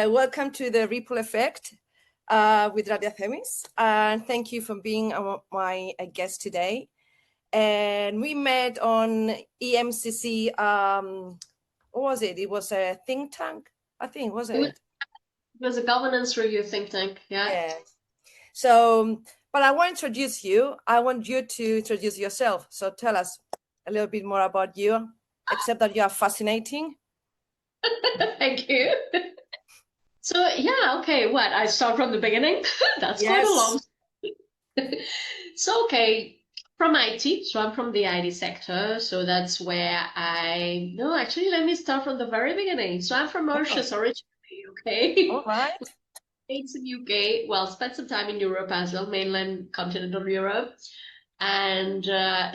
welcome to the Ripple Effect with Nadia Themis. And thank you for being my guest today. And we met on EMCC, what was it? It was a think tank, I think, wasn't it? It was a governance review think tank, yeah. So, but I want to introduce you. I want you to introduce yourself. So tell us a little bit more about you, except that you are fascinating. Thank you. So yeah, okay, what? I start from the beginning? That's quite a long story. So okay, from IT, so I'm from the IT sector, so that's where actually let me start from the very beginning. So I'm from Mauritius originally, okay? All right. Based in UK, well, spent some time in Europe as well, mainland continental Europe, and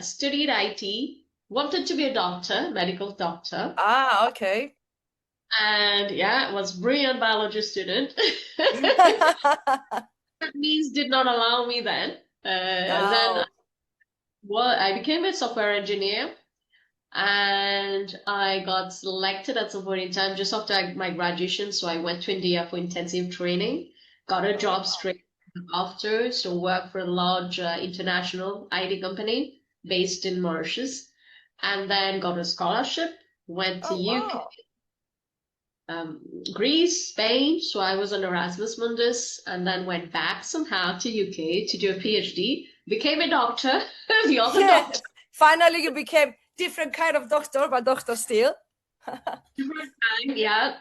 studied IT, wanted to be a doctor, medical doctor. Ah, okay. And yeah, was brilliant biology student. That means did not allow me then. Then I became a software engineer, and I got selected at some point in time just after my graduation. So I went to India for intensive training, got a job straight after, so worked for a large international IT company based in Mauritius, and then got a scholarship, went to UK. Greece, Spain, so I was on Erasmus Mundus, and then went back somehow to UK to do a PhD, became a doctor, the other doctor. Finally, you became different kind of doctor, but doctor still. Different kind, yeah.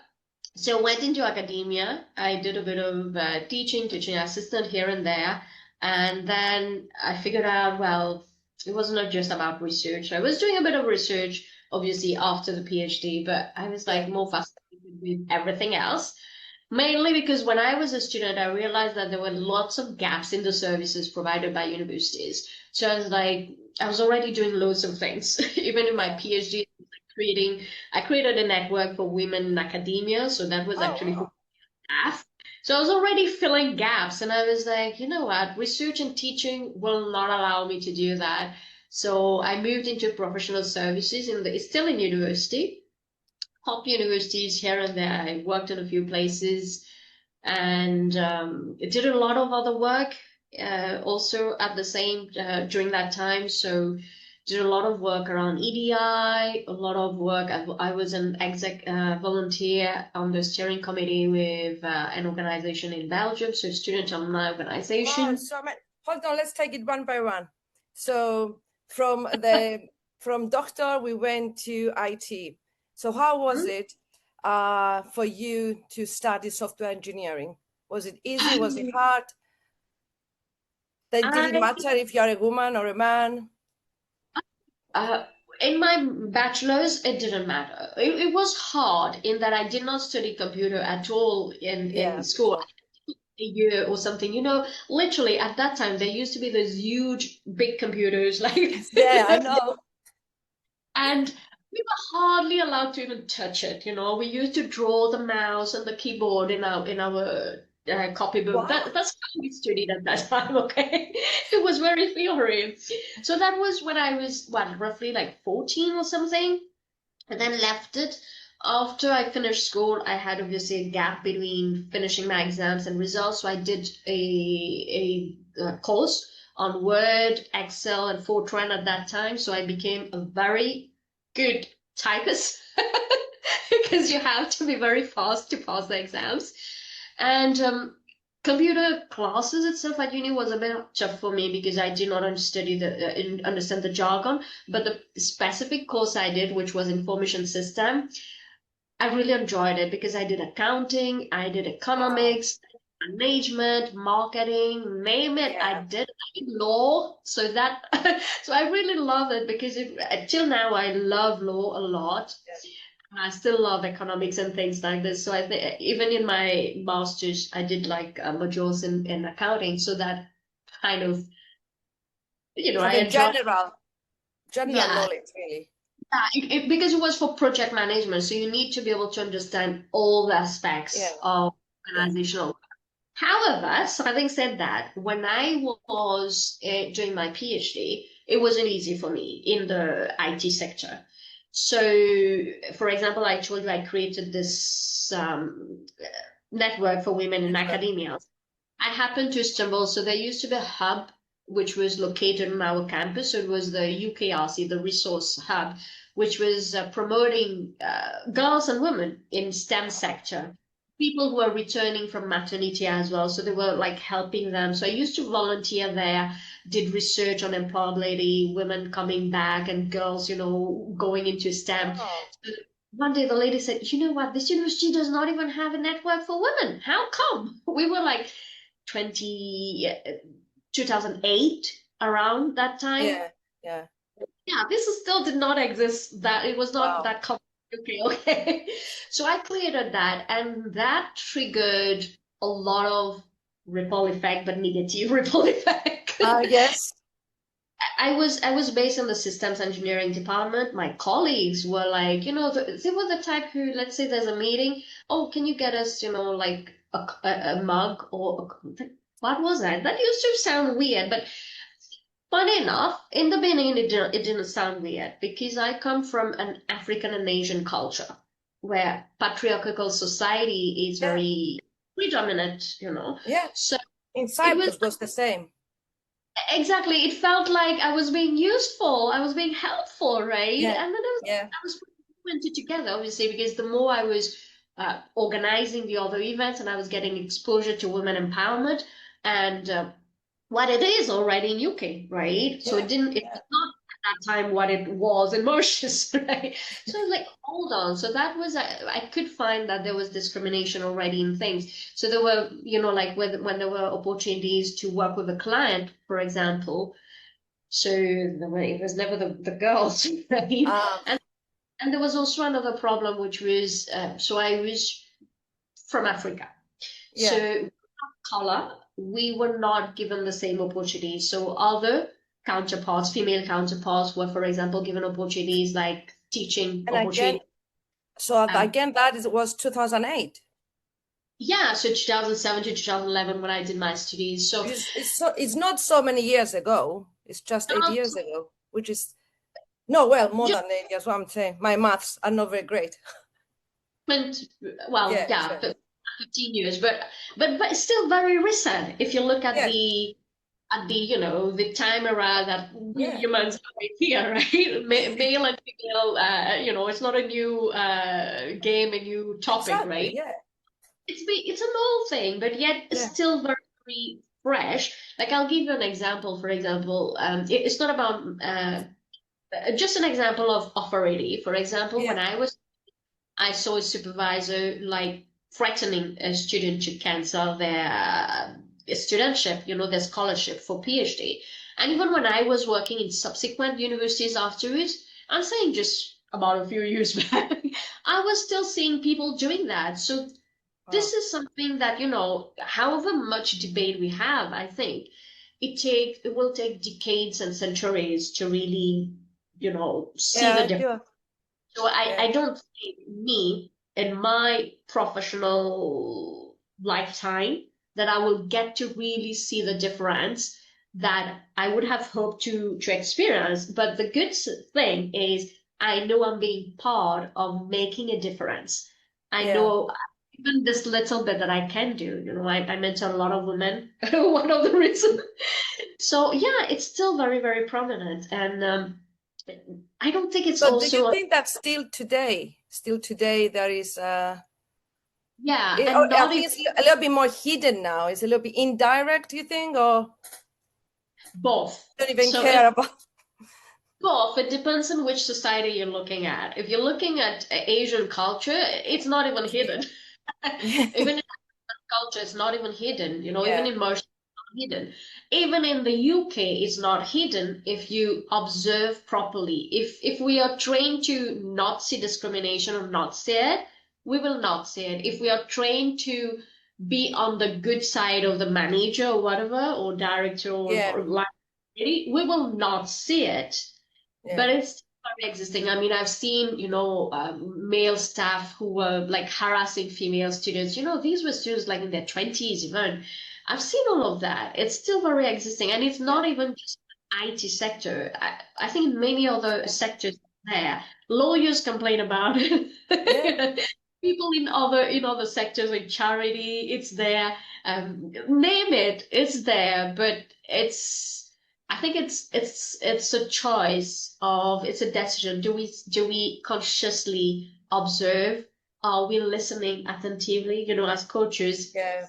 So went into academia. I did a bit of teaching assistant here and there, and then I figured out, well, it was not just about research. I was doing a bit of research, obviously, after the PhD, but I was like more fascinated with everything else. Mainly because when I was a student, I realized that there were lots of gaps in the services provided by universities. So I was like, I was already doing loads of things. Even in my PhD, I created a network for women in academia. So that was actually for staff. So I was already filling gaps, and I was like, you know what, research and teaching will not allow me to do that. So I moved into professional services it's still in university, top universities here and there. I worked in a few places, and did a lot of other work also at the same during that time. So did a lot of work around EDI, a lot of work. I was an exec volunteer on the steering committee with an organization in Belgium, so student alumni organization. Wow, so hold on, let's take it one by one. So from doctor, we went to IT. So how was it for you to study software engineering? Was it easy? Was it hard? Did it matter if you're a woman or a man? In my bachelor's, it didn't matter. It was hard in that I did not study computer at all in school. Sure. A year or something, literally at that time there used to be those huge big computers like yeah, I know. And we were hardly allowed to even touch it. We used to draw the mouse and the keyboard in our copybook. Wow. That's how we studied at that time. Okay, it was very theory. So that was when I was roughly like 14 or something, and then left it. After I finished school, I had obviously a gap between finishing my exams and results, so I did a course on Word, Excel, and Fortran at that time. So I became a very good typist because you have to be very fast to pass the exams. And computer classes itself at uni was a bit tough for me because I did not understand the jargon. But the specific course I did, which was information system, I really enjoyed it because I did accounting, I did economics, management, marketing, name it. I did law. So so I really love it because till now I love law a lot. And I still love economics and things like this. So I think even in my master's, I did like modules in accounting. So that kind of, I enjoyed general knowledge, really. Yeah, because it was for project management, so you need to be able to understand all the aspects of organizational work. However, so having said that, when I was doing my PhD, it wasn't easy for me in the IT sector. So, for example, I told you I created this network for women in Network. academia. I happened to stumble. So there used to be a hub which was located on our campus. So it was the UKRC, the resource hub, which was promoting girls and women in STEM sector. People who are returning from maternity as well. So they were like helping them. So I used to volunteer there, did research on employability, women coming back and girls, going into STEM. Oh, So one day the lady said, you know what, this university does not even have a network for women. How come? We were like 20, 2008, around that time. yeah, yeah. Yeah, this still did not exist. That it was not Wow. that common. Okay, okay. So I created that, and that triggered a lot of ripple effect, but negative ripple effect. Yes. I was based in the systems engineering department. My colleagues were like, they were the type who, let's say there's a meeting. Oh, can you get us, like a mug or what was that? That used to sound weird, but funny enough, in the beginning it didn't sound weird because I come from an African and Asian culture where patriarchal society is Yeah, very predominant. yeah. So In it was Cyprus was the same. exactly, it felt like I was being useful, I was being helpful, right? Yeah, And then yeah, I was putting two together, obviously, because the more I was organizing the other events and I was getting exposure to women empowerment and what it is already in UK, right? So yeah, it's yeah. not at that time what it was in Mauritius, right? So I was like, hold on. So that was, I could find that there was discrimination already in things. So there were, like when there were opportunities to work with a client, for example. So it was never the girls, right? Um, And there was also another problem, which was, so I was from Africa. yeah. So color, we were not given the same opportunities. So other counterparts, female counterparts, were, for example, given opportunities like teaching And again, opportunities. so Um, again, was 2008. yeah, so 2007 to 2011 when I did my studies. So It's not so many years ago. It's just 8 years um, ago, which is no, well, more just than 8 years. What I'm saying, my maths are not very great. went, well, Yeah, yeah, sure. 15 years, but it's still very recent if you look at Yeah, the time era that yeah, humans are here, right? Male and female, it's not a new game, a new topic, exactly. right? Yeah, It's an old thing, but yet it's yeah, still very, very fresh. Like I'll give you an example. For example, it's not about just an example of authority. For example, yeah, when I saw a supervisor like threatening a student to cancel their studentship, their scholarship for PhD. And even when I was working in subsequent universities afterwards, I'm saying just about a few years back, I was still seeing people doing that. So wow. this is something that, however much debate we have, I think it will take decades and centuries to really, see the Yeah, difference. yeah, So I yeah, don't think me in my professional lifetime that I will get to really see the difference that I would have hoped to experience. But the good thing is I know I'm being part of making a difference. I yeah. know even this little bit that I can do. I mentor a lot of women, one of the reasons. So yeah, it's still very, very prominent. And I don't think it's So, do you also think that still today, there is? yeah, and I not even think it's a little bit more hidden now. It's a little bit indirect. Do you think, or both. don't even So it's care about? both. It depends on which society you're looking at. If you're looking at Asian culture, it's not even hidden. Yeah, Even in culture, it's not even hidden. Even yeah, in Mercy, it's not hidden. Even in the UK, it's not hidden if you observe properly. If we are trained to not see discrimination or not see it, we will not see it. If we are trained to be on the good side of the manager or whatever, or director yeah, or line, we will not see it. yeah, But it's very existing. I mean, I've seen, male staff who were like harassing female students. These were students like in their 20s even. I've seen all of that. It's still very existing. And it's yeah, not even just IT sector. I think in many other yeah, sectors there, lawyers complain about yeah. it. people in other sectors like charity, it's there. Name it, it's there. But I think it's a choice of it's a decision. Do we consciously observe? Are we listening attentively? As coaches, Yeah.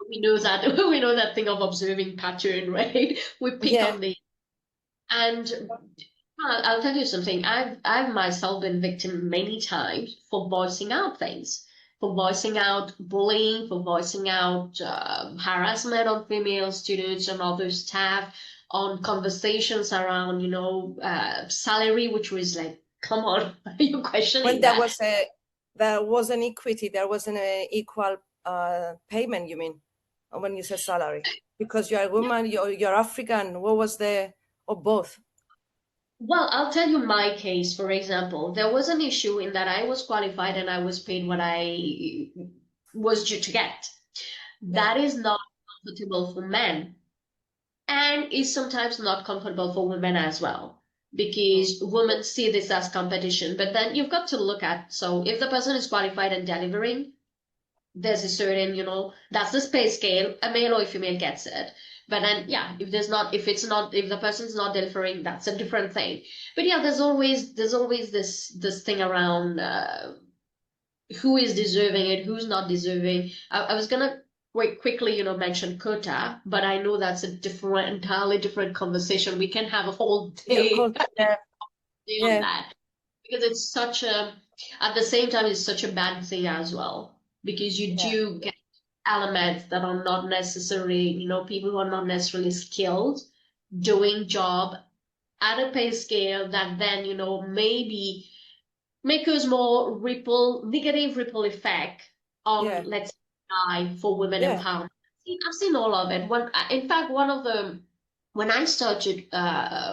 we know that we know that thing of observing pattern, right? We pick Yeah. on the and I'll tell you something. I've myself been victim many times for voicing out things, for voicing out bullying, for voicing out harassment on female students and other staff, on conversations around, salary, which was like, come on, are you When questioning that? there was an equity, there was an equal payment, you mean, when you said salary? Because you're a woman, you're African. What was or both? Well, I'll tell you my case, for example. There was an issue in that I was qualified and I was paid what I was due to get. Yeah. That is not comfortable for men and is sometimes not comfortable for women as well Mm. because women see this as competition. But then you've got to look at, so if the person is qualified and delivering, there's a certain, that's the pay scale, a male or a female gets it. But then, yeah, if the person's not delivering, that's a different thing. But yeah, there's always this thing around who is deserving it, who's not deserving. I was gonna quickly, mention quota, but I know that's a entirely different conversation. We can have a whole Yeah, day, yeah, day on yeah, that because at the same time, it's such a bad thing as well because you yeah, do get elements that are not necessarily, people who are not necessarily skilled doing job at a pay scale that then, maybe make us more negative ripple effect on, yeah, let's say, for women yeah. empowerment. I've seen all of it. In fact, when I started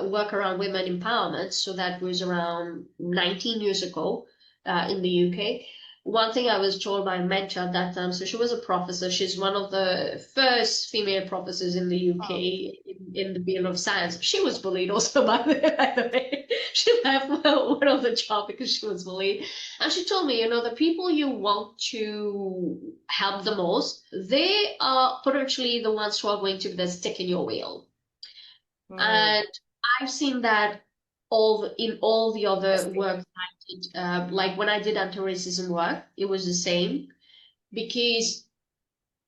work around women empowerment, so that was around 19 years ago in the UK. One thing I was told by a mentor at that time, so she was a professor. She's one of the first female professors in the Oh, UK in the field of science. She was bullied also, by the way. She left one of the job because she was bullied. And she told me, the people you want to help the most, they are potentially the ones who are going to be the stick in your wheel. mm, And I've seen that in all the I other see. work I did, like when I did anti-racism work, it was the same because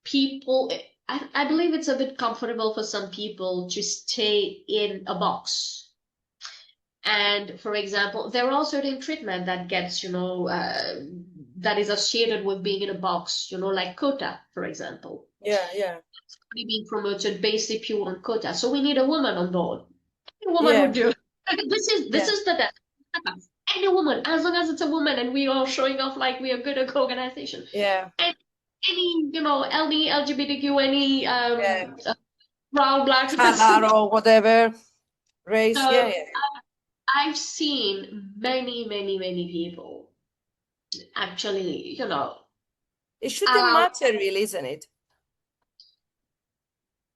people, I believe it's a bit comfortable for some people to stay in a box. And for example, there are certain treatment that gets, that is associated with being in a box, like quota, for example. Yeah, yeah, Being promoted basically pure on quota. So we need a woman on board. Any woman would yeah, do. This yeah, is the death. Any woman, as long as it's a woman and we are showing off like we are good at organization. yeah, And any LGBTQ, any yeah. brown, black person. Color or whatever, race. Yeah, So yeah. I've seen many, many, many people actually, It shouldn't allow matter, really, isn't it?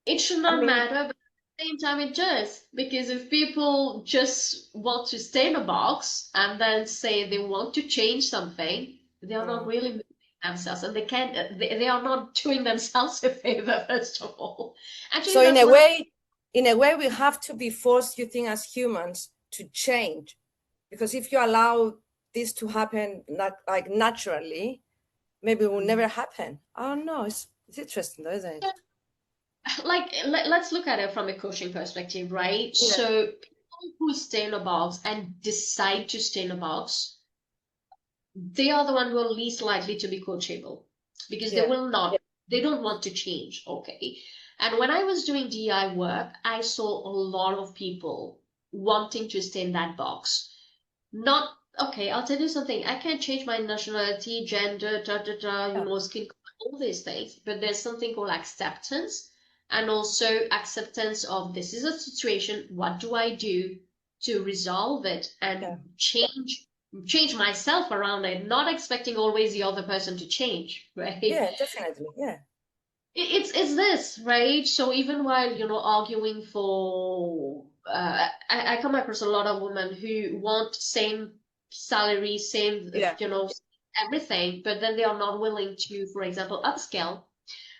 it should I not mean, matter, but at the same time it does. Because if people just want to stay in a box and then say they want to change something, they are not mm. really moving themselves and they can't they are not doing themselves a favor, first of all. Actually, So that's one of in a way, we have to be forced, you think, as humans, to change, because if you allow this to happen like naturally, maybe it will the never happen. I don't know. It's interesting, though, isn't it? like let's look at it from a coaching perspective, right? Yeah, So people who stay in a box and decide to stay in a box, they are the one who are least likely to be coachable because they yeah, will not, they don't want to change. Okay. And when I was doing DI work, I saw a lot of people wanting to stay in that box. Not, okay, I'll tell you something. I can't change my nationality, gender, yeah, skin color, all these things, but there's something called acceptance and also acceptance of this is a situation. What do I do to resolve it and yeah, change myself around it, not expecting always the other person to change, right? yeah, definitely, yeah, It's this, right? So even while, arguing for, I come across a lot of women who want same salary, same, yeah, everything, but then they are not willing to, for example, upscale.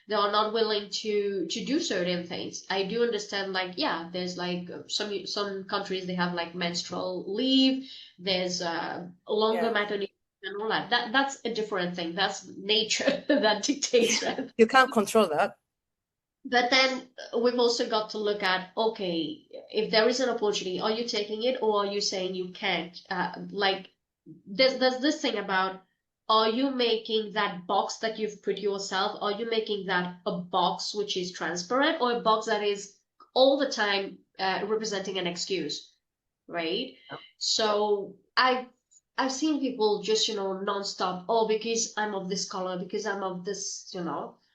They are not willing to do certain things. I do understand, like, yeah, there's like some countries they have like menstrual leave, there's longer Yeah. maternity and all that. That's a different thing. That's nature that dictates, right? You can't control that. But then we've also got to look at, okay, if there is an opportunity, are you taking it or are you saying you can't? Like, there's this thing about, are you making that box that you've put yourself, are you making that a box which is transparent or a box that is all the time representing an excuse, right? So I've seen people just, nonstop, oh, because I'm of this color, because I'm of this,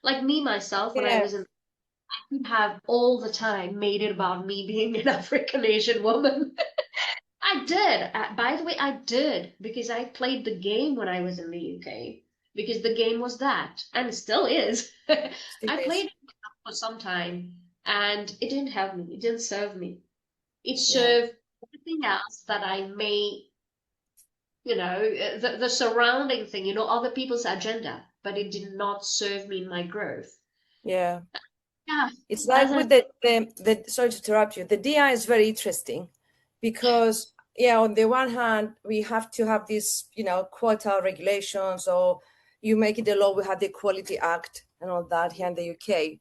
like me myself when I Yeah. was in have all the time made it about me being an African Asian woman. I did. By the way, I did because I played the game when I was in the UK because the game was that and it still is. Still I is. played it for some time and it didn't help me. It didn't serve me. It Yeah. served everything else that I may, the surrounding thing, other people's agenda, but it did not serve me in my growth. Yeah. Yeah, It's as like I with the sorry to interrupt you. The DI is very interesting because yeah, on the one hand, we have to have these, quota regulations, or you make it a law, we have the Equality Act and all that here in the UK.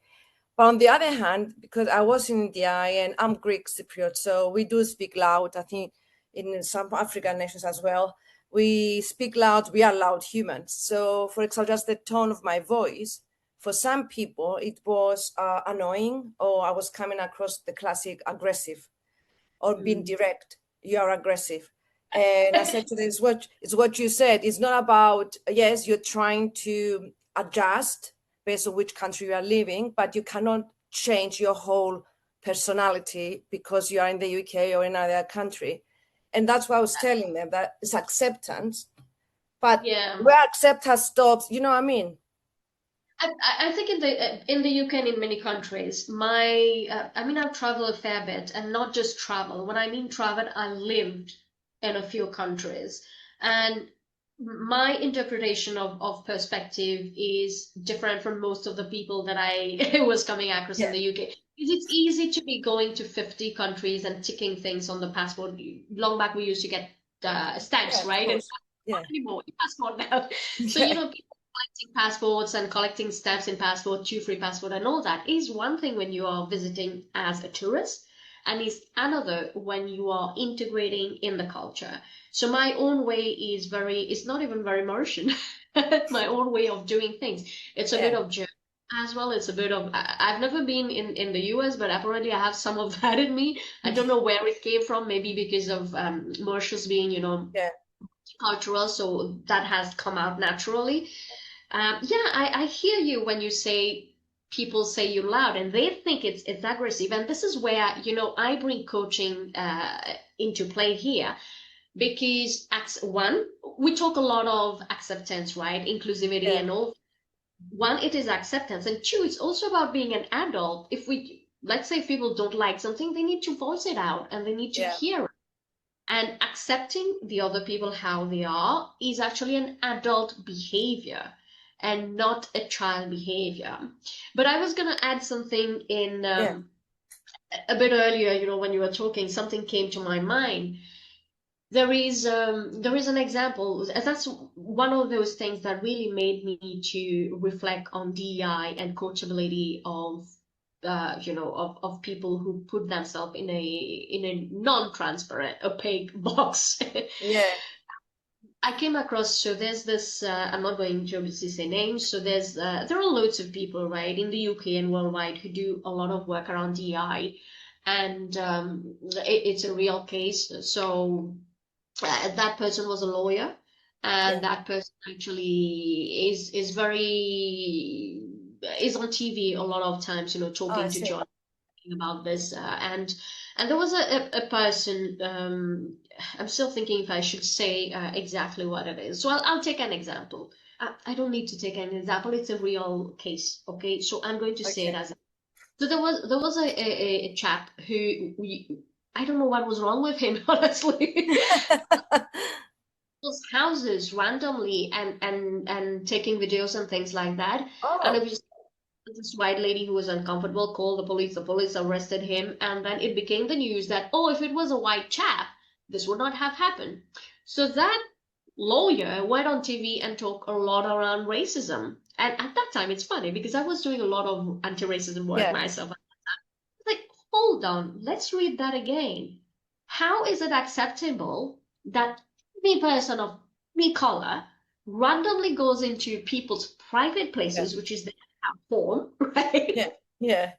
But on the other hand, because I was in DI and I'm Greek Cypriot, so we do speak loud. I think in some African nations as well, we speak loud, we are loud humans. So for example, just the tone of my voice, for some people, it was annoying, or I was coming across the classic aggressive or being mm, direct. You are aggressive. And I said to them, it's what you said. It's not about, yes, you're trying to adjust based on which country you are living, but you cannot change your whole personality because you are in the UK or in another country. And that's why I was telling them, that it's acceptance, but yeah. where acceptance stops, you know what I mean? I think in the UK and in many countries, I mean I've traveled a fair bit, and not just travel. When I mean travel, I lived in a few countries, and my interpretation of perspective is different from most of the people that I was coming across in Yeah, the UK. Because it's easy to be going to 50 countries and ticking things on the passport. Long back we used to get yeah, stamps, of right? And course. not Yeah, anymore. Passport now. So yeah, people collecting passports and collecting stamps in passport, two free passport, and all that is one thing when you are visiting as a tourist, and is another when you are integrating in the culture. So my own way it's not even very Mauritian. My own way of doing things. It's a bit yeah. of German as well. It's a bit of, I've never been in the US, but apparently I have some of that in me. I don't know where it came from, maybe because of Mauritius being, Yeah, cultural, so that has come out naturally. Yeah, I hear you when you say people say you loud and they think it's aggressive, and this is where I bring coaching into play here because one, we talk a lot of acceptance, right? Inclusivity yeah, and all. One, it is acceptance, and two, it's also about being an adult. If we let's say if people don't like something, they need to voice it out and they need to yeah, hear it. And accepting the other people how they are is actually an adult behavior and not a child behavior. But I was going to add something in yeah, a bit earlier, when you were talking, something came to my mind. There is an example. That's one of those things that really made me to reflect on DEI and coachability of of people who put themselves in a non-transparent, opaque box. yeah, I came across, so there's this, I'm not going to obviously say names, so there are loads of people, right, in the UK and worldwide who do a lot of work around DEI, and it's a real case. So that person was a lawyer, and yeah. that person actually is on TV a lot of times, Oh, I talking to see. John about this, and there was a person. I'm still thinking if I should say exactly what it is. So I'll take an example. I don't need to take an example. It's a real case. Okay, so I'm going to say it Okay. as. So there was a chap who I don't know what was wrong with him, honestly. people's houses randomly and taking videos and things like that. And it Oh, was this white lady who was uncomfortable, called the police arrested him, and then it became the news that, oh, if it was a white chap, this would not have happened. So that lawyer went on TV and talked a lot around racism. And at that time, it's funny because I was doing a lot of anti-racism work yeah, myself. Like, hold on, let's read that again. How is it acceptable that any person of any color randomly goes into people's private yeah, places, which is their home, right? yeah, yeah,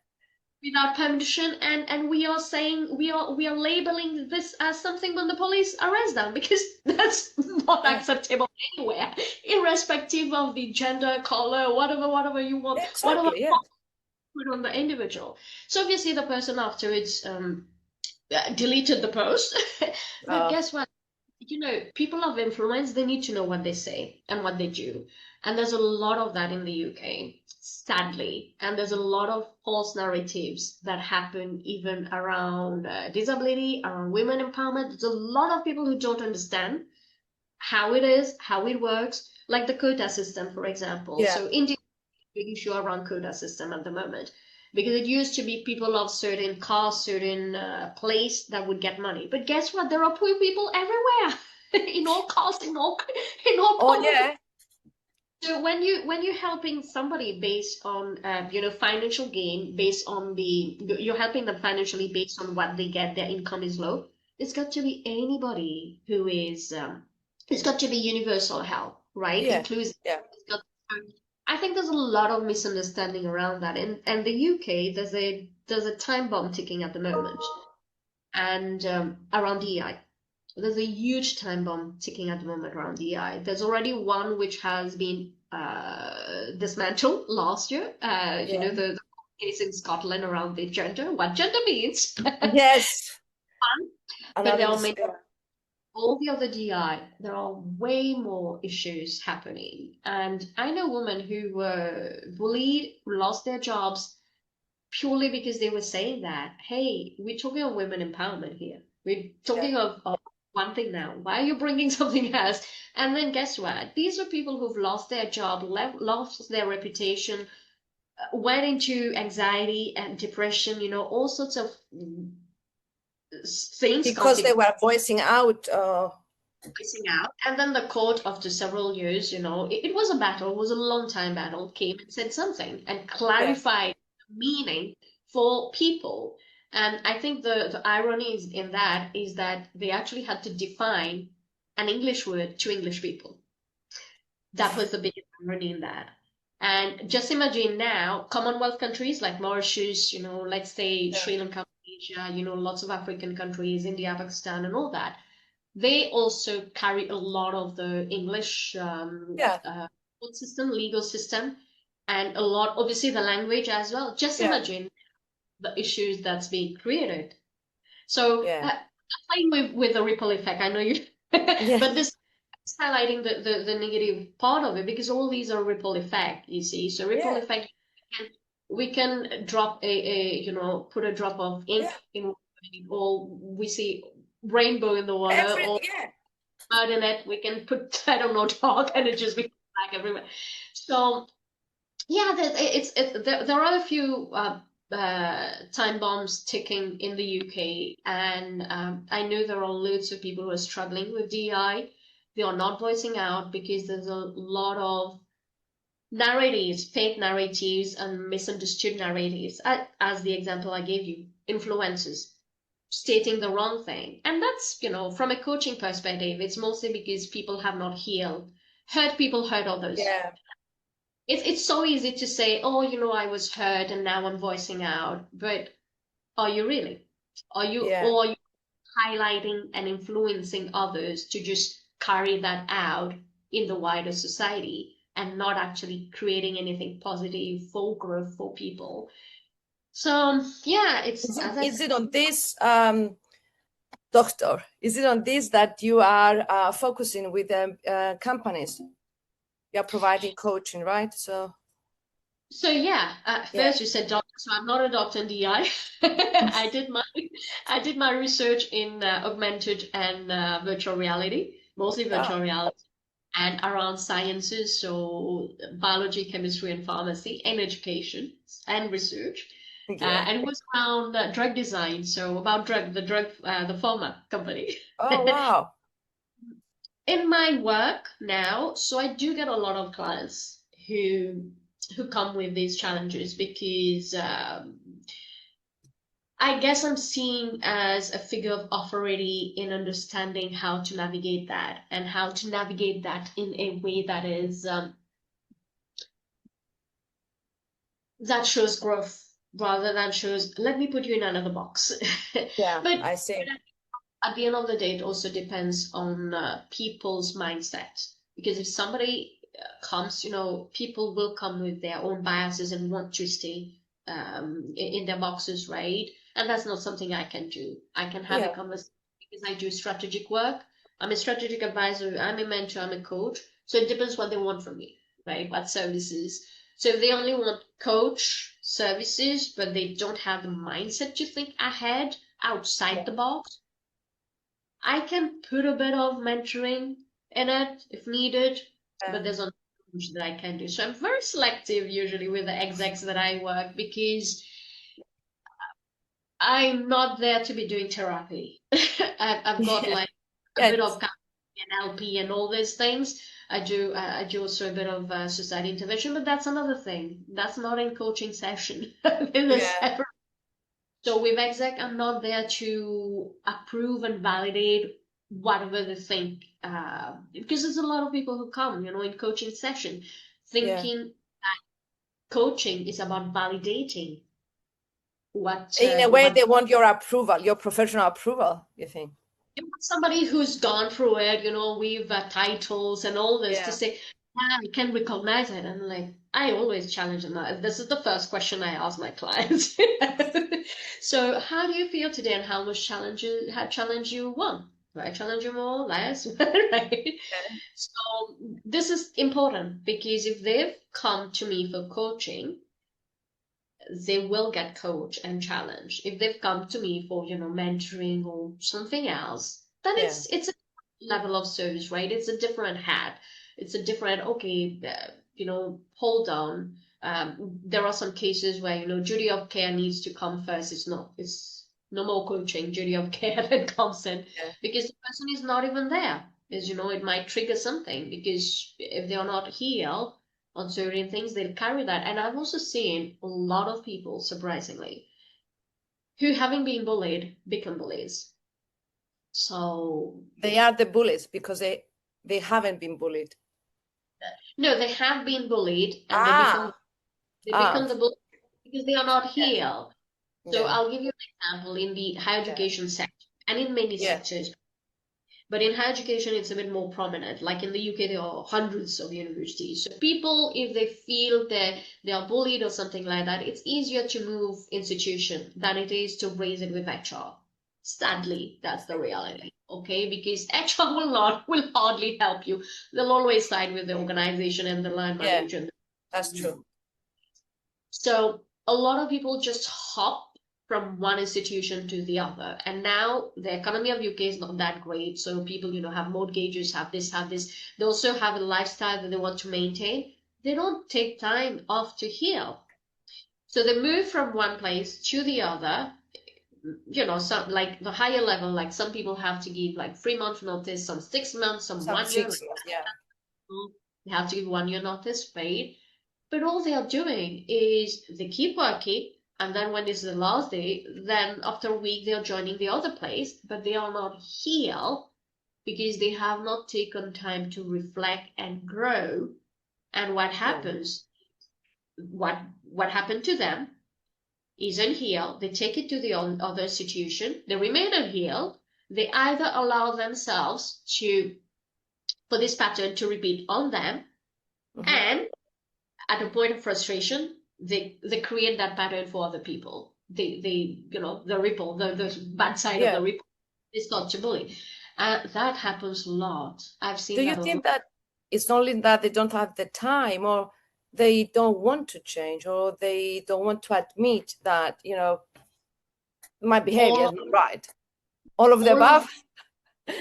Without permission, and we are saying we are labeling this as something when the police arrest them because that's not yeah. acceptable anywhere, irrespective of the gender, color, whatever you want, whatever Exactly. Yeah. put on the individual. So obviously the person afterwards deleted the post. But Oh, guess what? People of influence, they need to know what they say and what they do. And there's a lot of that in the UK, sadly. And there's a lot of false narratives that happen even around disability, around women empowerment. There's a lot of people who don't understand how it is, how it works, like the quota system, for example. yeah. So India big issue around quota system at the moment because it used to be people of certain caste, certain place that would get money. But guess what? There are poor people everywhere, in all castes, in all Oh, corners. yeah. So when you're helping somebody based on financial gain, based on you're helping them financially based on what they get, their income is low. It's got to be anybody who is. It's got to be universal help, right? Yeah. Inclusive. Yeah. It's got I think there's a lot of misunderstanding around that. And the UK, there's a time bomb ticking at the moment, and around DEI. There's a huge time bomb ticking at the moment around DEI. There's already one which has been dismantled last year. Yeah. The case in Scotland around the gender, what gender means. Yes. But there Another. are many all the other DI, there are way more issues happening. And I know women who were bullied, who lost their jobs purely because they were saying that, hey, we're talking of women empowerment here. We're Yeah. talking of one thing now. Why are you bringing something else? And then guess what? These are people who've lost their job, lost their reputation, went into anxiety and depression, all sorts of things Because started they were voicing out. missing out. And then the court, after several years, it was a battle, it was a long time battle, came and said something and Yeah. clarified meaning for people. And I think the irony is in that is that they actually had to define an English word to English people. That was the biggest irony in that. And just imagine now, Commonwealth countries like Mauritius, let's say Yeah. Sri Lanka, Asia, lots of African countries, India, Pakistan, and all that, they also carry a lot of the English Yeah. court system, legal system, and a lot, obviously, the language as well. Just Yeah. imagine the issues that's being created. So, Yeah. playing with the ripple effect, I know you, Yeah. but this is highlighting the negative part of it because all these are ripple effect, you see. So, ripple Yeah. effect, we can drop put a drop of ink Yeah. in water, or we see rainbow in the water, or Yeah. mud in it. We can put, I don't know, dog, and it just becomes black everywhere. So yeah, there are a few time bombs ticking in the UK, and I know there are loads of people who are struggling with DEI. They are not voicing out because there's a lot of narratives, fake narratives, and misunderstood narratives. As the example I gave you, influencers stating the wrong thing. And that's, from a coaching perspective, it's mostly because people have not healed. Hurt people hurt others. Yeah. It's so easy to say, oh, I was hurt and now I'm voicing out. But are you really? Yeah. Or are you highlighting and influencing others to just carry that out in the wider society and not actually creating anything positive for growth for people? So yeah, it's Is it, as I is said, it on this, doctor? Is it on this that you are focusing with companies? You are providing coaching, right? So yeah, yeah. first you said doctor, so I'm not a doctor in DI. I did my research in augmented and virtual reality. mostly Oh, virtual reality, and around sciences, so biology, chemistry, and pharmacy, and education and research. yeah. And it was around drug design, so about the pharma company. Oh, wow. In my work now, so I do get a lot of clients who come with these challenges because I guess I'm seen as a figure of authority in understanding how to navigate that and how to navigate that in a way that is that shows growth rather than shows let me put you in another box. Yeah, But I see. at the end of the day, it also depends on people's mindset. Because if somebody comes, people will come with their own biases and want to stay in their boxes, right? And that's not something I can do. I can have a Yeah, conversation because I do strategic work. I'm a strategic advisor, I'm a mentor, I'm a coach. So it depends what they want from me, right? What services. So if they only want coach services, but they don't have the mindset to think ahead outside yeah, the box, I can put a bit of mentoring in it if needed, yeah, but there's not much that I can do. So I'm very selective usually with the execs that I work because I'm not there to be doing therapy. I've got yeah. like a Yeah, bit of NLP and all these things. I do also a bit of society intervention, but that's another thing. That's not in coaching session. yeah, So with exec, I'm not there to approve and validate whatever they think, because there's a lot of people who come, in coaching session, yeah. thinking coaching is about validating In a way, what they want your approval, your professional approval, you think? somebody who's gone through it, with titles and all this to Yeah, say, yeah, I can recognize it. And like, I always challenge them. This is the first question I ask my clients. So, how do you feel today, and how much challenge you won? Right? Challenge you more, less, right? yeah, So, this is important because if they've come to me for coaching, they will get coached and challenged. If they've come to me for, mentoring or something else, then yeah, it's a level of service, right? It's a different hat. It's a different, okay, hold on. There are some cases where, duty of care needs to come first. It's no more coaching, duty of care that comes in yeah, because the person is not even there. Is, it might trigger something because if they are not healed, on certain things, they'll carry that. And I've also seen a lot of people, surprisingly, who having been bullied become bullies. So they are the bullies because they haven't been bullied. no, they have been bullied and Ah, they ah, become the bully because they are not healed. So yeah, I'll give you an example in the higher yeah, education sector and in many yeah, sectors. But in higher education, it's a bit more prominent. Like in the UK, there are hundreds of universities. So people, if they feel that they are bullied or something like that, it's easier to move institution than it is to raise it with HR. Sadly, that's the reality. Okay, because HR will hardly help you. They'll always side with the organization and the line yeah. manager. That's true. So a lot of people just hop from one institution to the other. And now the economy of UK is not that great. So people, have mortgages, have this, have this. They also have a lifestyle that they want to maintain. They don't take time off to heal. So they move from one place to the other. Some like the higher level, like some people have to give like 3 month notice, some 6 months, some Some 1 year. 6 years, yeah, They have to give 1 year notice, paid. But all they are doing is they keep working, and then when it's the last day, then after a week they're joining the other place, but they are not healed because they have not taken time to reflect and grow. And what yeah, happens, what happened to them isn't healed. They take it to the other institution. They remain unhealed. They either allow themselves for this pattern to repeat on them, hmm, and at a point of frustration, they create that pattern for other people. They the ripple, the bad side of yeah. the ripple is not to bully. That happens a lot. I've Do seen you that a lot. think that it's only that they don't have the time, or they don't want to change, or they don't want to admit that, my behavior All is not right? All of the all of above?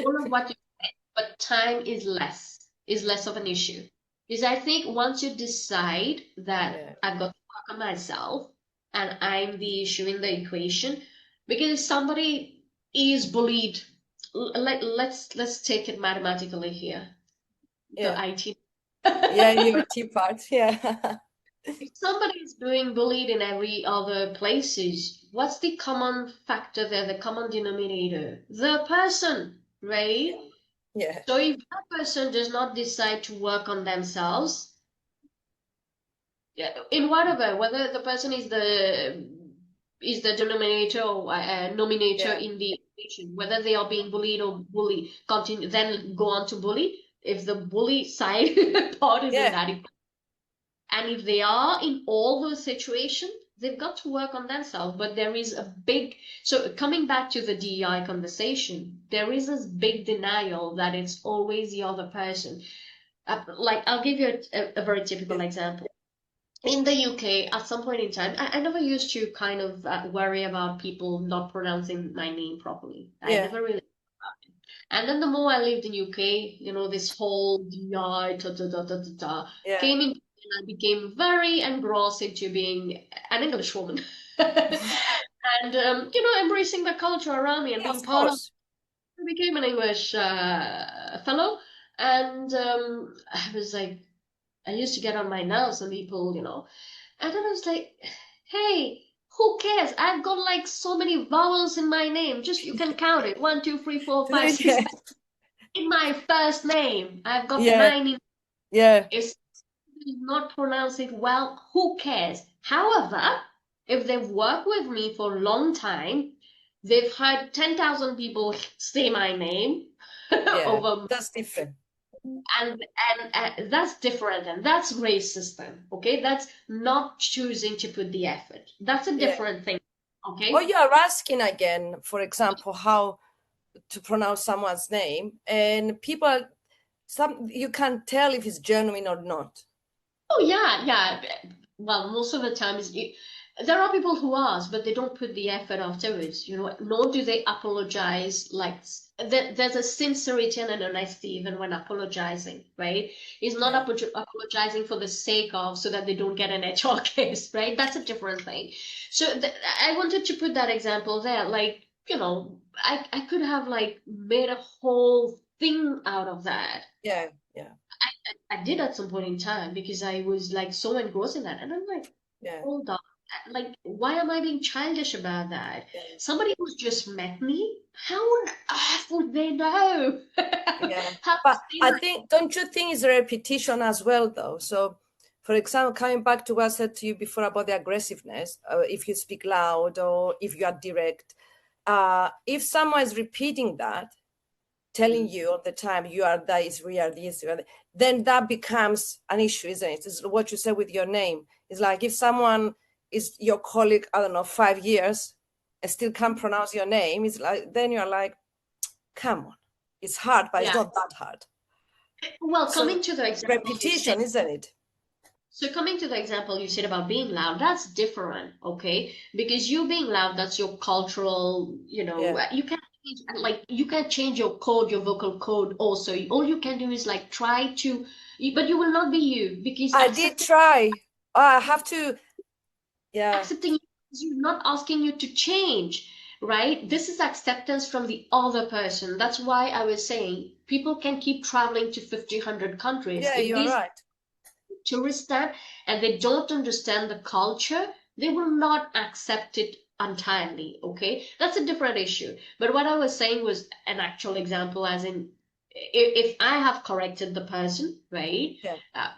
all of what you said. but time is less of an issue. Because I think once you decide that Yeah, I've got to work on myself and I'm the issue in the equation, because if somebody is bullied, let's take it mathematically here, the yeah, IT. yeah. Your tea part. Yeah, If somebody is being bullied in every other places, what's the common factor there, the common denominator? The person, right? yeah, So if that person does not decide to work on themselves, yeah, in whatever, whether the person is the denominator or nominator yeah, in the equation, whether they are being bullied or bully, continue then go on to bully. If the bully side part is in yeah, that equation, and if they are in all those situations, they've got to work on themselves. But there is a big, so coming back to the DEI conversation, there is this big denial that it's always the other person. Like, I'll give you a very typical yeah. example. In the UK, at some point in time, I never used to kind of worry about people not pronouncing my name properly. I Yeah. never really. And then the more I lived in UK, this whole DI Yeah. came in, and I became very engrossed into being an English woman. And embracing the culture around me and Yeah, being of part of. course. I became an English fellow, and I was like, I used to get on my nerves on people, and then I was like, hey, who cares? I've got like so many vowels in my name. Just you can count it. 1, 2, 3, 4, 5, 6. Yeah. In my first name. I've got Yeah. 9 in. Yeah. If you not pronounce it well, who cares? However, if they've worked with me for a long time, they've heard 10,000 people say my name Yeah. over, That's different. and that's different, and that's racism. Okay, that's not choosing to put the effort. That's a Yeah. different thing. Or Okay. you are asking again, for example, how to pronounce someone's name, and people, you can't tell if it's genuine or not. Oh yeah, yeah. Well, most of the time there are people who ask, but they don't put the effort afterwards. Nor do they apologize. Like there's a sincerity and an honesty even when apologizing, right? It's not Yeah. apologizing for the sake of so that they don't get an HR case, right? That's a different thing. So I wanted to put that example there. Like, I could have like made a whole thing out of that. Yeah. Yeah. I did at some point in time because I was like so engrossed in that. And I'm like, Yeah. hold on. Like, why am I being childish about that? Yeah. Somebody who's just met me, how on earth would they know? Yeah. How But they I know? think, don't you think it's a repetition as well, though? So, for example, coming back to what I said to you before about the aggressiveness, if you speak loud or if you are direct, if someone is repeating that, telling you all the time, you are this, we are this, then that becomes an issue, isn't it? It's what you said with your name. It's like if someone is your colleague, I don't know, 5 years, and still can't pronounce your name, it's like, then you're like, come on. It's hard, but it's Yeah. not that hard. Well, So coming to the example you said, repetition, isn't it? about being loud, that's different, okay? Because you being loud, that's your cultural, Yeah. you can't change your code, your vocal code also. All you can do is like try to, but you will not be you because I did try. I have to, yeah, accepting you not asking you to change, right? This is acceptance from the other person. That's why I was saying people can keep traveling to 50, 100 countries. yeah, If you're these right. tourists stand and they don't understand the culture, they will not accept it entirely. Okay, that's a different issue. But what I was saying was an actual example, as in, if I have corrected the person, right? Yeah. Uh,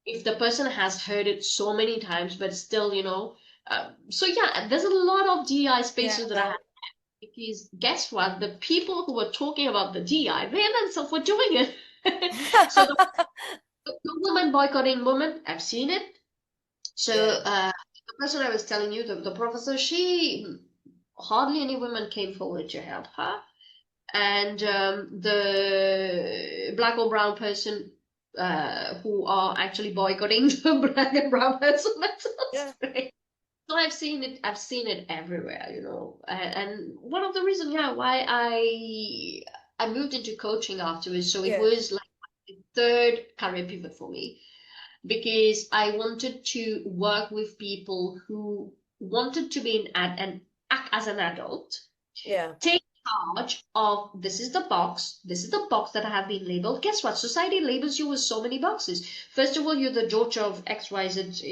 if the person has heard it so many times, but still, so yeah, there's a lot of DI Yeah. spaces that I have. Because guess what? The people who were talking about the DI, they themselves were doing it. So the woman boycotting woman, I've seen it. So Yeah. the person I was telling you, the professor, she hardly any women came forward to help her, and the black or brown person who are actually boycotting the black and brown person. That's Yeah. great. So I've seen it. I've seen it everywhere, and one of the reasons, yeah, why I moved into coaching afterwards, so it Yeah, was like the third career pivot for me because I wanted to work with people who wanted to be and act as an adult, yeah, take charge of this is the box that I have been labeled. Guess what? Society labels you with so many boxes. First of all, you're the daughter of XYZ,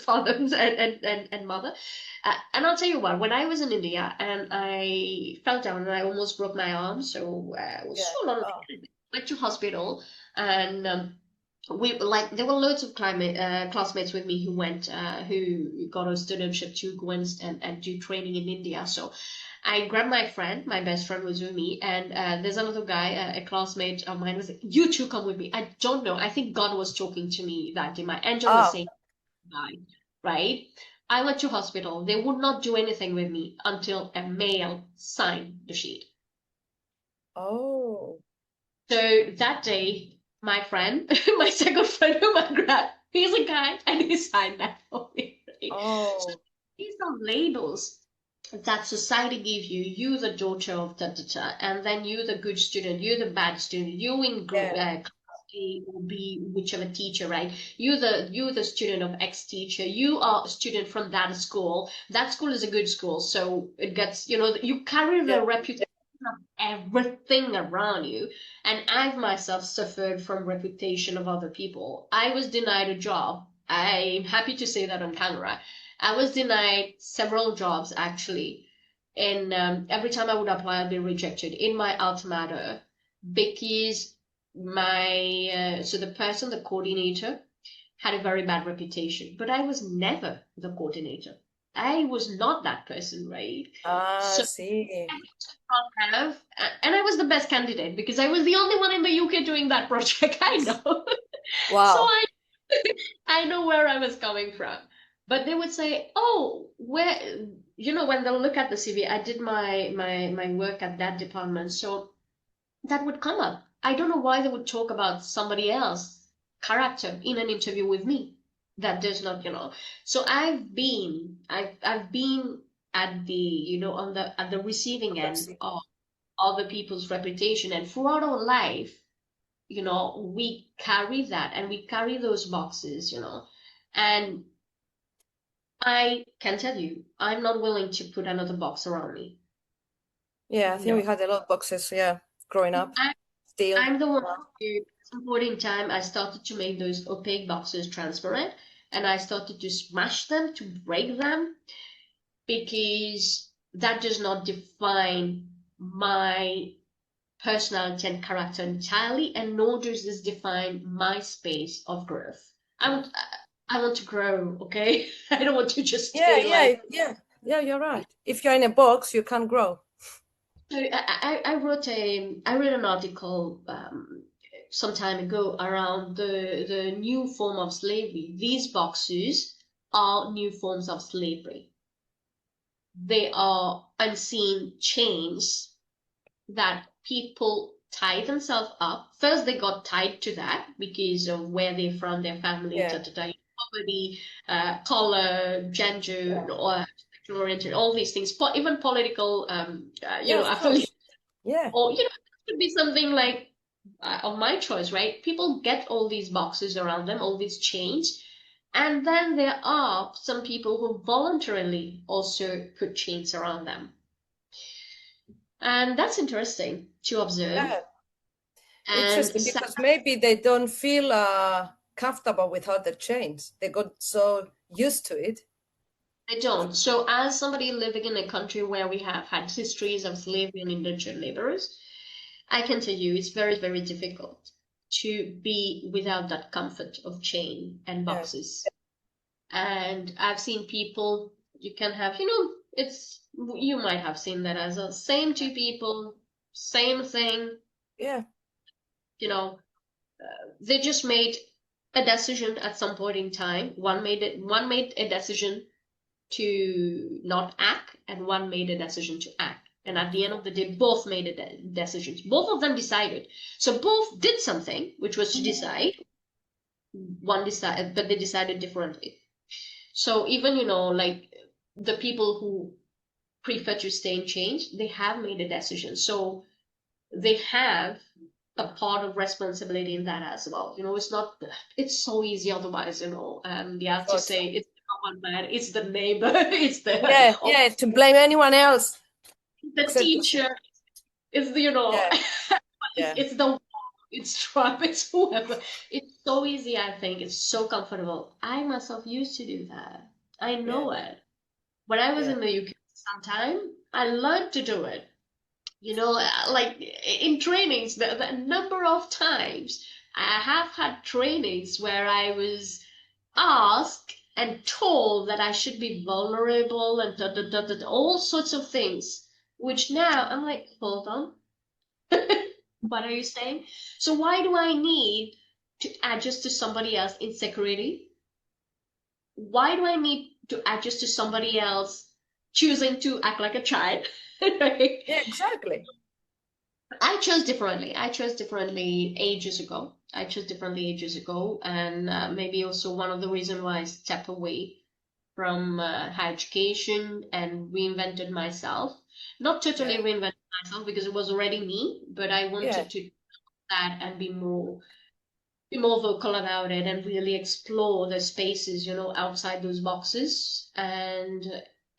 father and mother. And I'll tell you what, when I was in India and I fell down and I almost broke my arm, so it was yeah. so long, Oh, went to hospital and we like there were loads of classmates with me who got a studentship to go and do training in India. So I grabbed my friend, my best friend was with me, and there's another guy, a classmate of mine was like, "You two come with me." I don't know. I think God was talking to me that day. My angel was oh, saying, "Bye," right? I went to hospital. They would not do anything with me until a male signed the sheet. oh, So that day, my friend, my second friend whom I grabbed, he's a guy and he signed that for me. Right? So oh, these are labels that society gives you. You the daughter of da da da, and then you the good student, you the bad student, you in yeah, class A or B, whichever teacher, right? You the student of X teacher. You are a student from that school. That school is a good school, so it gets you carry yeah, the reputation of everything around you. And I've myself suffered from reputation of other people. I was denied a job. I'm happy to say that on camera. I was denied several jobs actually. And every time I would apply, I'd be rejected in my alma mater because the coordinator, had a very bad reputation. But I was never the coordinator. I was not that person, right? ah, So see. and I was the best candidate because I was the only one in the UK doing that project. I know. So Wow. I know where I was coming from. But they would say, "Oh, where when they'll look at the CV, I did my work at that department." So that would come up. I don't know why they would talk about somebody else character in an interview with me. That does not. So I've been at the on the at the receiving end of other people's reputation, and throughout our life, we carry that and we carry those boxes. And I can tell you, I'm not willing to put another box around me. Yeah, I think No. we had a lot of boxes, yeah, growing up. I, Still. I'm the one Wow. who, at some point in time, I started to make those opaque boxes transparent and I started to smash them, to break them, because that does not define my personality and character entirely, and nor does this define my space of growth. I want, I want to grow, okay? I don't want to just Yeah, stay like. yeah, you're right. If you're in a box, you can't grow. So I wrote an article some time ago around the new form of slavery. These boxes are new forms of slavery. They are unseen chains that people tie themselves up. First, they got tied to that because of where they're from, their family, Yeah, poverty, color, gender, yeah, or sexual orientation, all these things, even political, yeah, of affiliation, course. Yeah, or it could be something like of my choice, right? People get all these boxes around them, all these chains. And then there are some people who voluntarily also put chains around them. And that's interesting to observe. yeah. And Interesting because maybe they don't feel comfortable without the chains. They got so used to it. they don't. So, as somebody living in a country where we have had histories of slavery and indentured laborers, I can tell you it's very, very difficult to be without that comfort of chain and Yeah, boxes. And I've seen people, you can have, you might have seen that as a same two people, same thing, yeah, you know, they just made a decision at some point in time. One made a decision to not act, and one made a decision to act. And at the end of the day, both made a decisions. Both of them decided. So both did something, which was to decide. One decided, but they decided differently. So even, like the people who prefer to stay in change, they have made a decision. So they have a part of responsibility in that as well. It's not, it's so easy otherwise, and you have to So true. say it's the one man, it's the neighbor, it's the Yeah, or yeah, to blame anyone else the except yourself. teacher, it's the, Yeah, yeah, it's the it's Trump, it's whoever. It's so easy, I think. It's so comfortable. I myself used to do that. I yeah, know it. When I was yeah. in the UK sometime, I learned to do it. Like in trainings, the number of times I have had trainings where I was asked and told that I should be vulnerable and all sorts of things, which now I'm like, hold on, what are you saying? So why do I need to adjust to somebody else's insecurity? Why do I need to adjust to somebody else choosing to act like a child? Right? Yeah, exactly. I chose differently. I chose differently ages ago. I chose differently ages ago, and maybe also one of the reasons why I stepped away from higher education and reinvented myself. Not totally Yeah, reinvented myself because it was already me, but I yeah. wanted to do that and be more vocal about it and really explore the spaces, outside those boxes. And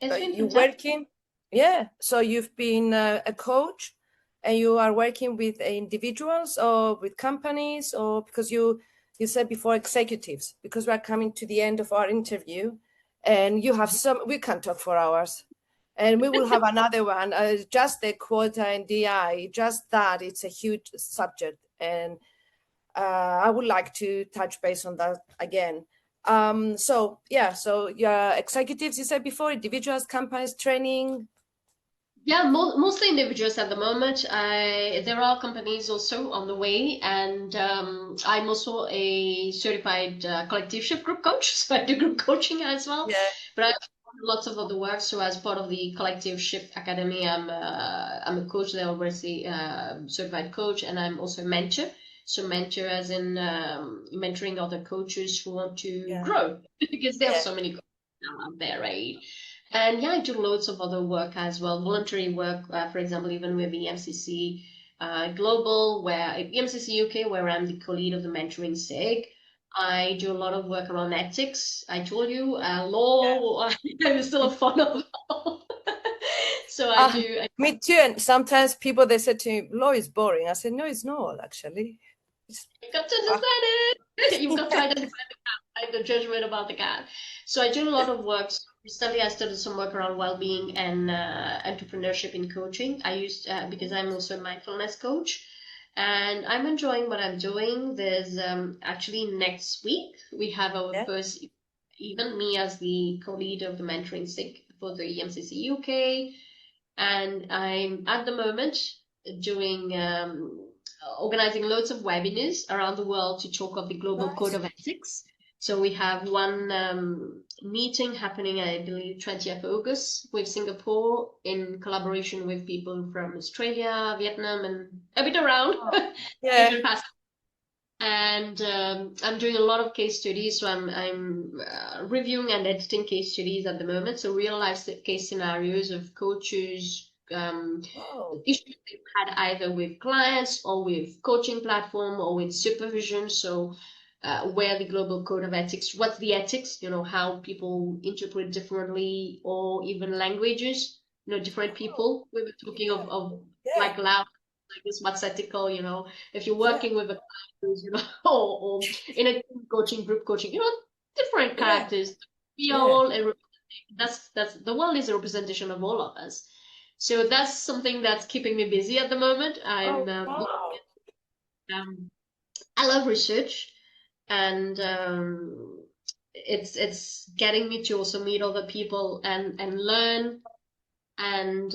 it's been You fantastic. working? Yeah. So you've been a coach, and you are working with individuals or with companies, or because you said before executives, because we are coming to the end of our interview, and you have some. We can talk for hours, and we will have another one. Just the quota and DI, just that it's a huge subject, and I would like to touch base on that again. So yeah, so your executives, you said before, individuals, companies, training. Yeah, mostly individuals at the moment. There are companies also on the way, and I'm also a certified collective shift group coach, so I do group coaching as well. Yeah, But I do lots of other work. So as part of the Collective Shift Academy, I'm a coach there, obviously certified coach, and I'm also a mentor. So mentor as in mentoring other coaches who want to yeah, grow because there are yeah, so many coaches now out there, right? And yeah, I do loads of other work as well, voluntary work, for example, even with the MCC Global, MCC UK, where I'm the co-lead of the mentoring SIG. I do a lot of work around ethics. I told you, yeah. law, I'm still a fan of law. So I Ah, do. me too. And sometimes people they say to me, "Law is boring." I said, "No, it's not actually." It's, You've got to ah, understand it. You've got to identify the judgment about the cat. So I do a lot of work. So recently, I started some work around well-being and entrepreneurship in coaching. I used because I'm also a mindfulness coach, and I'm enjoying what I'm doing. There's actually next week we have our yeah, first event. Me as the co-leader of the mentoring SIG for the MCC UK, and I'm at the moment doing organizing loads of webinars around the world to talk of the Global Code nice. of Ethics. So we have one meeting happening, I believe, 20th August with Singapore in collaboration with people from Australia, Vietnam, and a bit around Oh, yeah, Asian Pacific. And I'm doing a lot of case studies, so I'm reviewing and editing case studies at the moment. So real life case scenarios of coaches, oh, issues they've had either with clients or with coaching platform or with supervision. So where the global code of ethics, what's the ethics? How people interpret differently, or even languages. Different oh, people. We were talking yeah, of yeah, like loud, like this, what's ethical. If you're yeah, working with a or in a coaching group coaching, different yeah, characters. We are yeah. all that's the world is a representation of all of us. So that's something that's keeping me busy at the moment. Oh, wow. Um, I love research, and it's getting me to also meet other people and learn and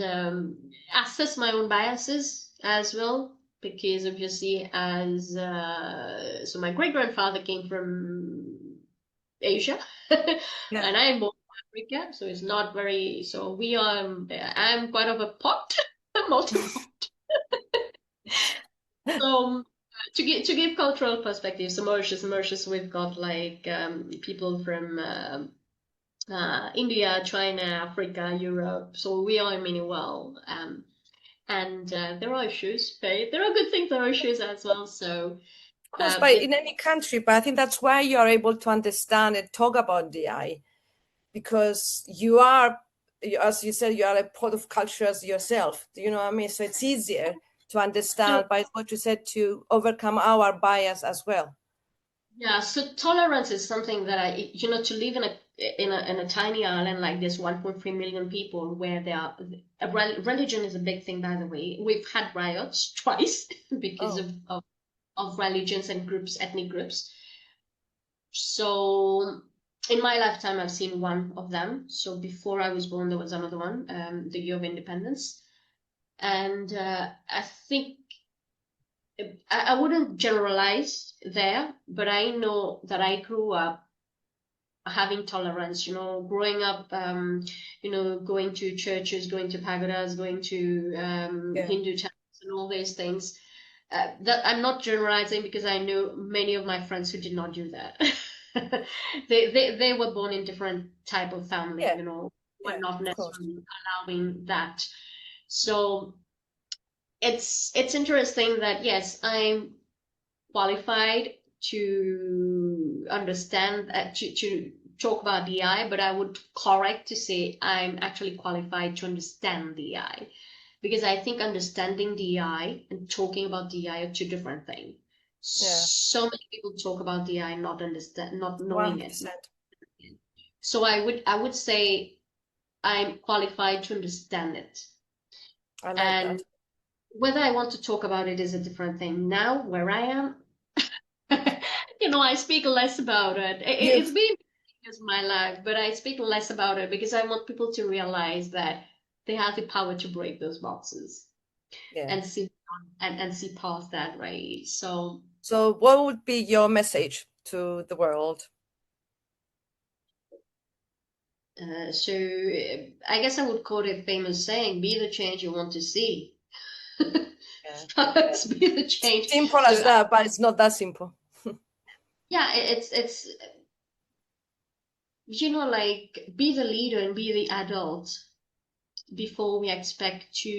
assess my own biases as well. Because obviously, as so my great grandfather came from Asia, Yeah, and I'm born in Africa, so it's not very. So we are. I'm quite of a pot, multi-pot. So to give cultural perspective, so Mauritius, we've got like people from India, China, Africa, Europe. So we are in many well. And there are issues, but there are good things, there are issues as well. So Of course, but it, in any country, but I think that's why you are able to understand and talk about DI, because you are, as you said, you are a part of cultures yourself. Do you know what I mean? So it's easier to so understand, by what you said, to overcome our bias as well. yeah, so tolerance is something that to live in a tiny island like this, 1.3 million people, where there are religion is a big thing, by the way. We've had riots twice because Oh, of religions and groups, ethnic groups. So in my lifetime, I've seen one of them. So before I was born, there was another one, the Year of Independence. And I think I wouldn't generalize there, but I know that I grew up having tolerance, growing up, going to churches, going to pagodas, going to yeah, Hindu temples and all these things. That I'm not generalizing, because I know many of my friends who did not do that. They were born in different type of family, yeah, were yeah, not of course. necessarily allowing that. So it's interesting that yes, I'm qualified to understand to talk about DI, but I would correct to say I'm actually qualified to understand DI, because I think understanding DI and talking about DI are two different things. Yeah, So many people talk about DI not knowing it. 100%. So I would say I'm qualified to understand it. I like And that. whether I want to talk about it is a different thing. Now, where I am, I speak less about it. You, It's been years of my life, but I speak less about it because I want people to realize that they have the power to break those boxes yeah. and see and see past that, right? So, So what would be your message to the world? I guess I would quote a famous saying: "Be the change you want to see." Yeah. Let's be the change. Simple So, as that, but it's not that simple. yeah, it's like be the leader and be the adult before we expect to.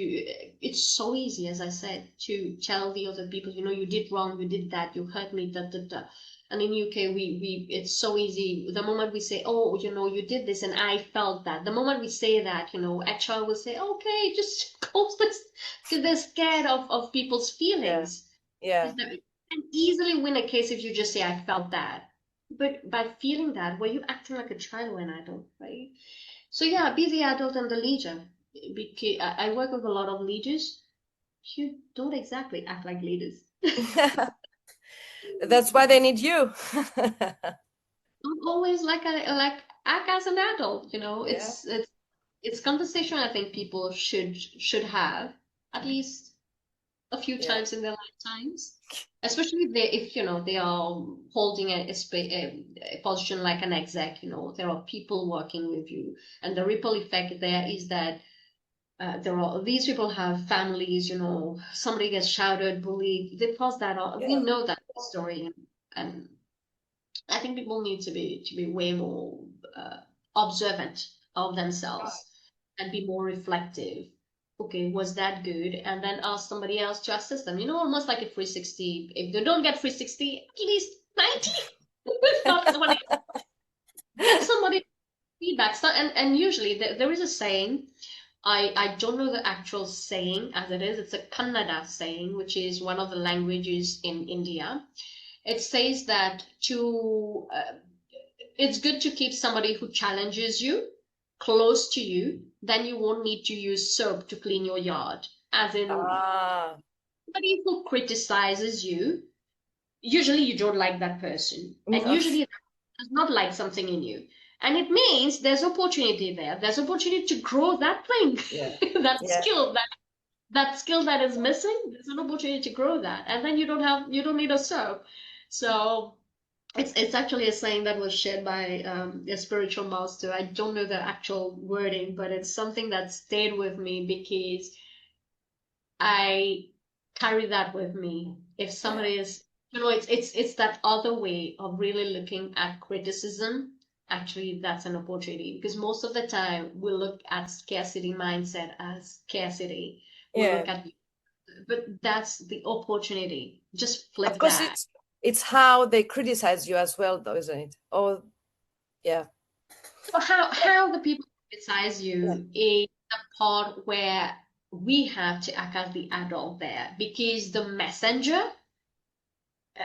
It's so easy, as I said, to tell the other people, you did wrong, you did that, you hurt me, da da da. And in UK, we it's so easy. The moment we say, oh, you did this and I felt that, the moment we say that, HR will say, okay, just close this, because they're scared of people's Yeah, feelings. yeah. Because they can easily win a case if you just say, I felt that. But by feeling that, were you acting like a child or an adult, right? So yeah, be the adult and the leader. Because I work with a lot of leaders who don't exactly act like leaders. That's why they need you. Don't always like act as an adult. Yeah, It's conversation I think people should have at least a few yeah, times in their lifetimes, especially if they are holding a position like an exec. There are people working with you, and the ripple effect there is that these people have families, somebody gets shouted, bullied, they pass that on. We yeah. know that story, and I think people need to be way more observant of themselves and be more reflective. Okay, was that good? And then ask somebody else to assist them. Almost like a 360. If they don't get 360, at least 90. Not somebody, get somebody feedback. So, and usually there is a saying. I don't know the actual saying as it is. It's a Kannada saying, which is one of the languages in India. It says that it's good to keep somebody who challenges you close to you. Then you won't need to use soap to clean your yard. As in, Ah, somebody who criticizes you, usually you don't like that person, and no. usually does not like something in you. And it means there's opportunity there. There's opportunity to grow that thing, Yeah, that yeah, skill, that skill that is missing. There's an opportunity to grow that, and then you don't need a soap. So it's actually a saying that was shared by a spiritual master. I don't know the actual wording, but it's something that stayed with me because I carry that with me. If yeah, somebody is, it's that other way of really looking at criticism. actually that's an opportunity, because most of the time we look at scarcity mindset as scarcity. We Yeah. look at, but that's the opportunity. Just Of flip course, that. it's how they criticize you as well, though, isn't it? Oh, yeah. So how the people criticize Yeah. you is the part where we have to act as the adult there, because the messenger,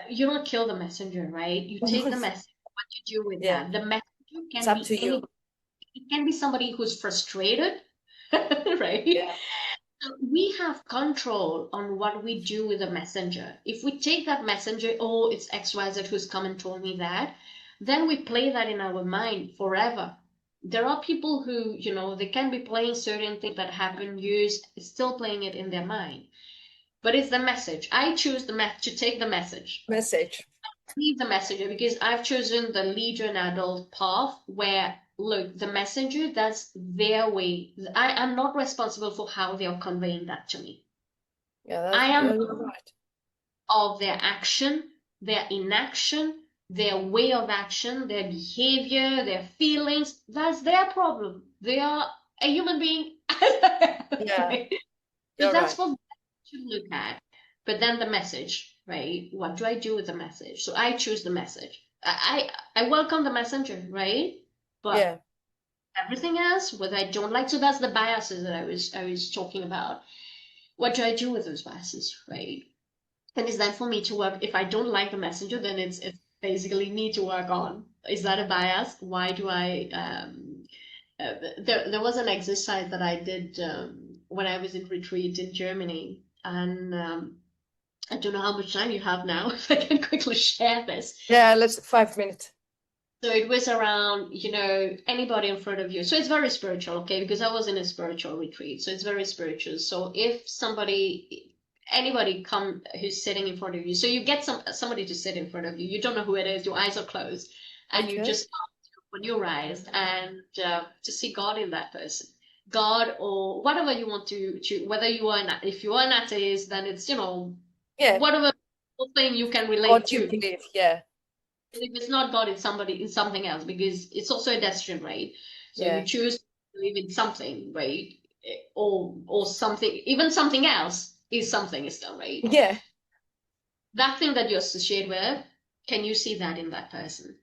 you don't kill the messenger, right? You take the message. What you do with Yeah. that? The messenger It's can up be to you. any. It can be somebody who's frustrated, right? Yeah. So we have control on what we do with the messenger. If we take that messenger, oh, it's XYZ who's come and told me that, then we play that in our mind forever. There are people who, they can be playing certain things that happen years, still playing it in their mind. But it's the message. I choose to take the message, Message. leave the messenger, because I've chosen the leader and adult path where, look, the messenger, that's their way. I'm not responsible for how they are conveying that to me. Yeah, I am you're right. of their action, their inaction, their way of action, their behavior, their feelings. That's their problem. They are a human being. Yeah, Right? So you're that's right. what we should look at. But then the message, right? What do I do with the message? So I choose the message. I welcome the messenger, right? But Yeah. everything else, what I don't like, so that's the biases that I was talking about. What do I do with those biases, right? And is that for me to work? If I don't like the messenger, then it's basically me to work on. Is that a bias? Why do I? There was an exercise that I did when I was in retreat in Germany, and I don't know how much time you have now. If I can quickly share this. Yeah, let's 5 minutes. So it was around, anybody in front of you. So it's very spiritual, okay? Because I was in a spiritual retreat, so it's very spiritual. So if anybody come who's sitting in front of you, so you get somebody to sit in front of you. You don't know who it is. Your eyes are closed, and you Okay. just open your eyes and to see God in that person, God or whatever you want to. Whether you are if you are an atheist, then it's Yeah. whatever thing you can relate What you to. believe. Yeah. If it's not God, it's something else, because it's also a decision, right? So you Yeah. choose to believe in something, right? Or something, even something else is something still, right? Yeah. That thing that you associate with, can you see that in that person?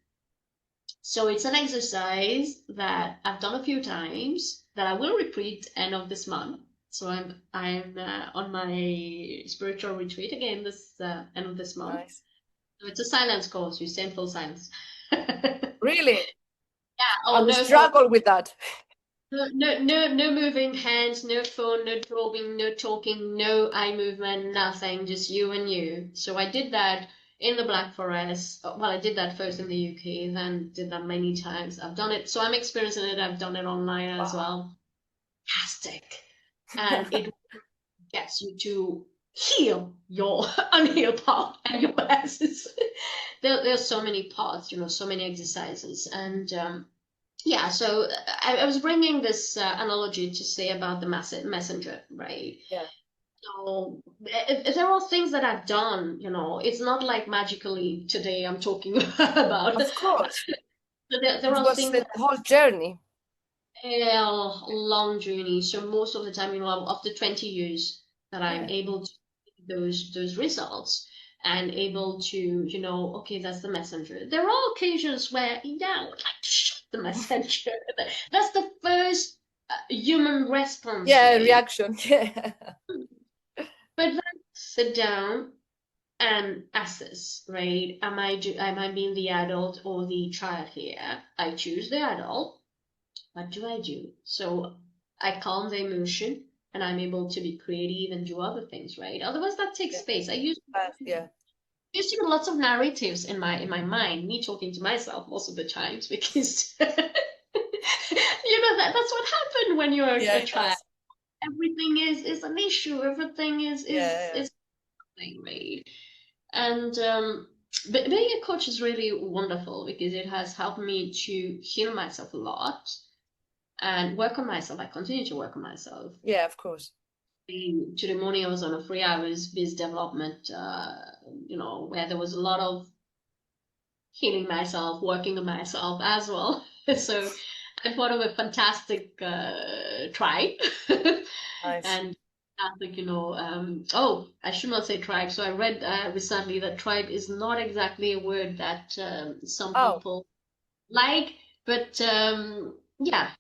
So it's an exercise that I've done a few times that I will repeat end of this month. So I'm on my spiritual retreat again this end of this month. Nice. So it's a silence course. You stay in full silence. Really? I Oh, will no phone, struggle with that. no moving hands, no phone, no drawing, no talking, no eye movement, nothing, just you and you. So I did that in the Black Forest. Well, I did that first in the UK, then did that many times. I've done it, so I'm experiencing it. I've done it online as Wow. well. Fantastic. And it gets you to heal your unhealed part and your biases. There's so many parts, so many exercises. And yeah, so I was bringing this analogy to say about the messenger, right? Yeah. So there are things that I've done, it's not like magically today I'm talking about. Of course. So there It are was things the whole journey. a long journey. So most of the time, after 20 years that I'm Yeah. able to see those results and able to, okay, that's the messenger. There are occasions where, yeah, I would like to shoot the messenger. That's the first human response, Yeah, right? reaction. Yeah. But then sit down and assess, right? Am I being the adult or the child here? I choose the adult. What do I do? So I calm the emotion and I'm able to be creative and do other things, right? Otherwise, that takes Yeah. space. I Yeah. used to get lots of narratives in my mind, me talking to myself most of the times, because that's what happened when you're Yeah, a it child. does. Everything is an issue. Everything Yeah. is something, right? And being a coach is really wonderful because it has helped me to heal myself a lot and work on myself. I continue to work on myself. Yeah, of course. To the morning I was on a 3 hours biz development, where there was a lot of healing myself, working on myself as well. So I thought of a fantastic tribe. Nice. And Catholic, oh, I should not say tribe. So I read recently that tribe is not exactly a word that some Oh, people like, but yeah.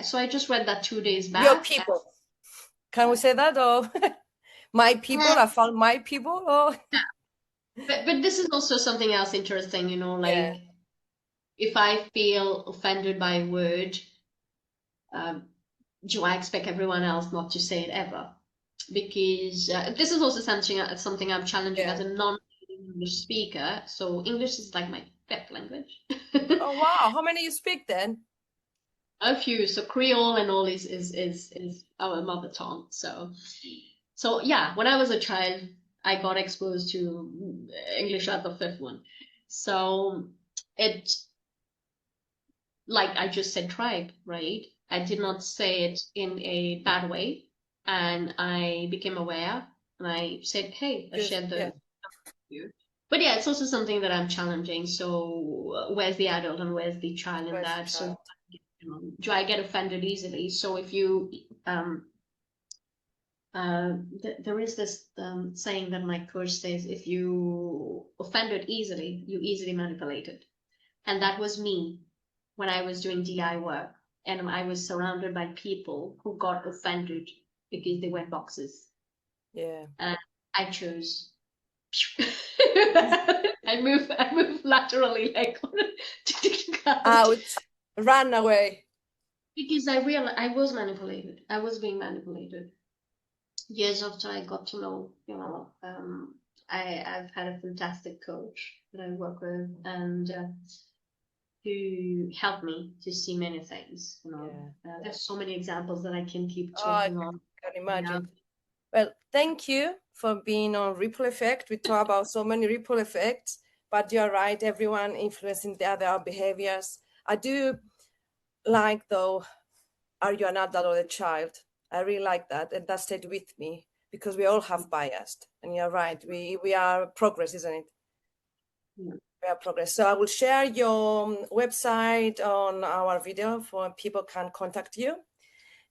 So I just read that 2 days your back. people. Can we say that? Or my people? Yeah, I found my people. Oh, but this is also something else interesting, yeah, like if I feel offended by a word, um, do I expect everyone else not to say it ever? Because this is also something I'm challenging as yeah. a non-English speaker. So English is like my fifth language. Oh, wow. How many you speak then? A few. So Creole and all is our mother tongue. So yeah, when I was a child, I got exposed to English as the fifth one. So it, like I just said, tribe, right? I did not say it in a bad way, and I became aware, and I said, "Hey, I Just, shared yeah. the view." But yeah, it's also something that I'm challenging. So where's the adult and where's the child in Where's the that? So child? do I get offended easily? So if you there is this saying that my coach says, if you offended easily, you easily manipulated. And that was me when I was doing DI work. And I was surrounded by people who got offended because they went boxes. Yeah. And I chose. I move laterally like out. Out. Run away. Because I realized I was manipulated. I was being manipulated. Years after I got to know, I've had a fantastic coach that I work with, and who helped me to see many things. Yeah. There's so many examples that I can keep Oh, I talking on. can Yeah. imagine. Well, thank you for being on Ripple Effect. We talk about so many ripple effects, but you're right, everyone influencing the other behaviors. I do like, though, are you an adult or a child? I really like that, and that stayed with me because we all have biased. And you're right, we are progress, isn't it? Yeah. We are progress. So I will share your website on our video for people can contact you.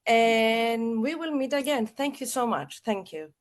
And we will meet again. Thank you so much. Thank you.